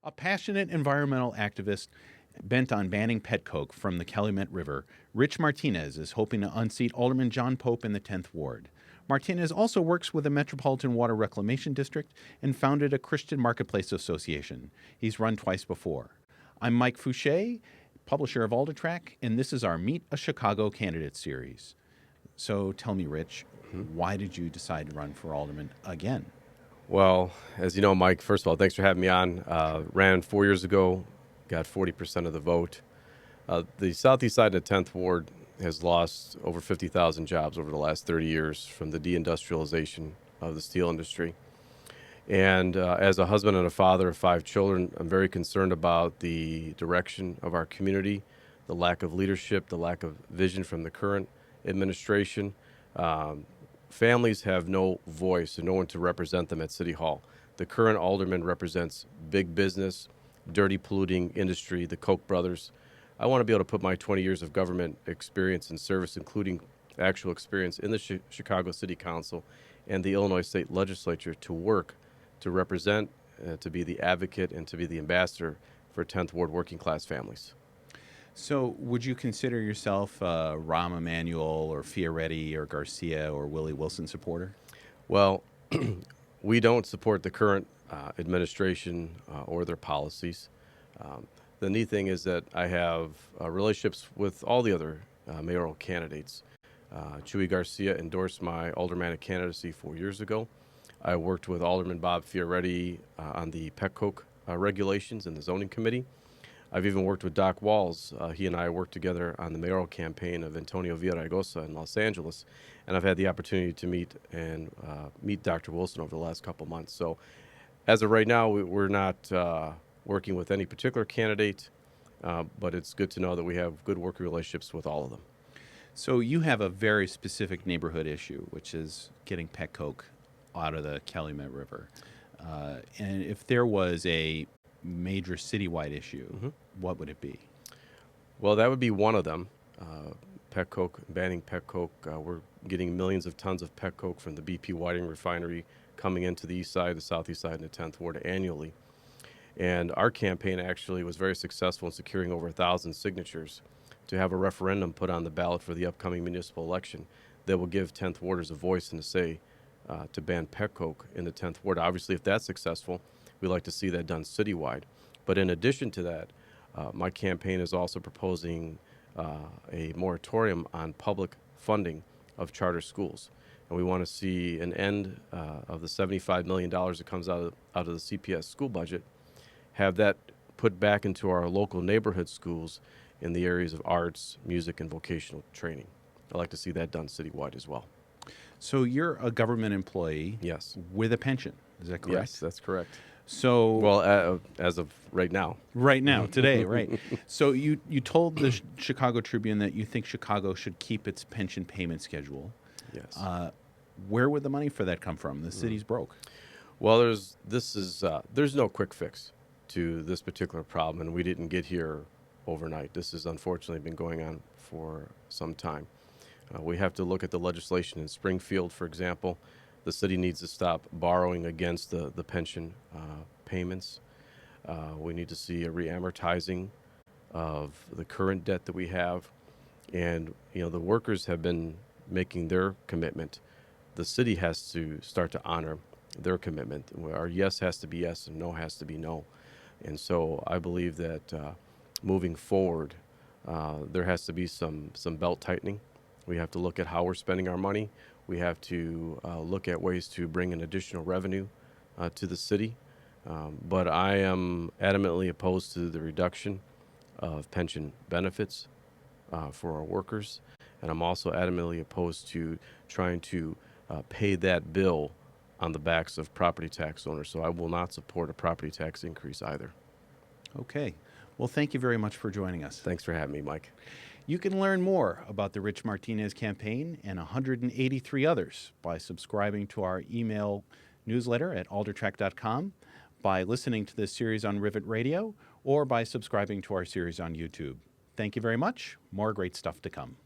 A passionate environmental activist bent on banning pet coke from the Calumet River, Rich Martinez is hoping to unseat Alderman John Pope in the 10th Ward. Martinez also works with the Metropolitan Water Reclamation District and founded a Christian Marketplace Association. He's run twice before. I'm Mike Fouché, publisher of Aldertrack, and this is our Meet a Chicago Candidate series. So tell me, Rich, why did you decide to run for alderman again? Well, as you know, Mike, first of all, thanks for having me on. Ran 4 years ago, got 40% of the vote. The southeast side of the 10th Ward has lost over 50,000 jobs over the last 30 years from the deindustrialization of the steel industry. And as a husband and a father of 5 children, I'm very concerned about the direction of our community, the lack of leadership, the lack of vision from the current administration. Families have no voice and no one to represent them at City Hall. The current alderman represents big business, dirty, polluting industry, the Koch brothers. I want to be able to put my 20 years of government experience and service, including actual experience in the Chicago City Council and the Illinois State Legislature, to work, to represent, to be the advocate, and to be the ambassador for 10th Ward working class families. So would you consider yourself a Rahm Emanuel or Fioretti or Garcia or Willie Wilson supporter? Well, we don't support the current administration or their policies. The neat thing is that I have relationships with all the other mayoral candidates. Chuy Garcia endorsed my aldermanic candidacy 4 years ago. I worked with Alderman Bob Fioretti on the pet coke regulations in the zoning committee. I've even worked with Doc Walls. He and I worked together on the mayoral campaign of Antonio Villaraigosa in Los Angeles, and I've had the opportunity to meet Dr. Wilson over the last couple months. So as of right now, we're not working with any particular candidate, but it's good to know that we have good working relationships with all of them. So you have a very specific neighborhood issue, which is getting pet coke out of the Calumet River. And if there was a major citywide issue, what would it be? Well, that would be one of them. Pet coke, banning pet coke. We're getting millions of tons of pet coke from the BP Whiting refinery coming into the east side, the southeast side, and the 10th Ward annually. And our campaign actually was very successful in securing over 1,000 signatures to have a referendum put on the ballot for the upcoming municipal election that will give 10th Warders a voice and a say to ban pet coke in the 10th Ward. Obviously, if that's successful, we'd like to see that done citywide. But in addition to that, my campaign is also proposing a moratorium on public funding of charter schools. And we want to see an end of the $75 million that comes out of the CPS school budget, have that put back into our local neighborhood schools in the areas of arts, music, and vocational training. I'd like to see that done citywide as well. So you're a government employee, Yes. with a pension. Is that correct? Yes, that's correct. So Well, as of right now. right now, today, right. So you told the Chicago Tribune that you think Chicago should keep its pension payment schedule. Yes. Where would the money for that come from? The city's broke. Well, there's no quick fix to this particular problem, and we didn't get here overnight. This has unfortunately been going on for some time. We have to look at the legislation in Springfield, for example. The city needs to stop borrowing against the pension payments. We need to see a reamortizing of the current debt that we have. And, the workers have been making their commitment. The city has to start to honor their commitment. Our yes has to be yes and no has to be no. And so I believe that moving forward, there has to be some belt tightening. We have to look at how we're spending our money. We have to look at ways to bring in additional revenue to the city. But I am adamantly opposed to the reduction of pension benefits for our workers. And I'm also adamantly opposed to trying to pay that bill on the backs of property tax owners. So I will not support a property tax increase either. Okay. Well, thank you very much for joining us. Thanks for having me, Mike. You can learn more about the Rich Martinez campaign and 183 others by subscribing to our email newsletter at aldertrack.com, by listening to this series on Rivet Radio, or by subscribing to our series on YouTube. Thank you very much. More great stuff to come.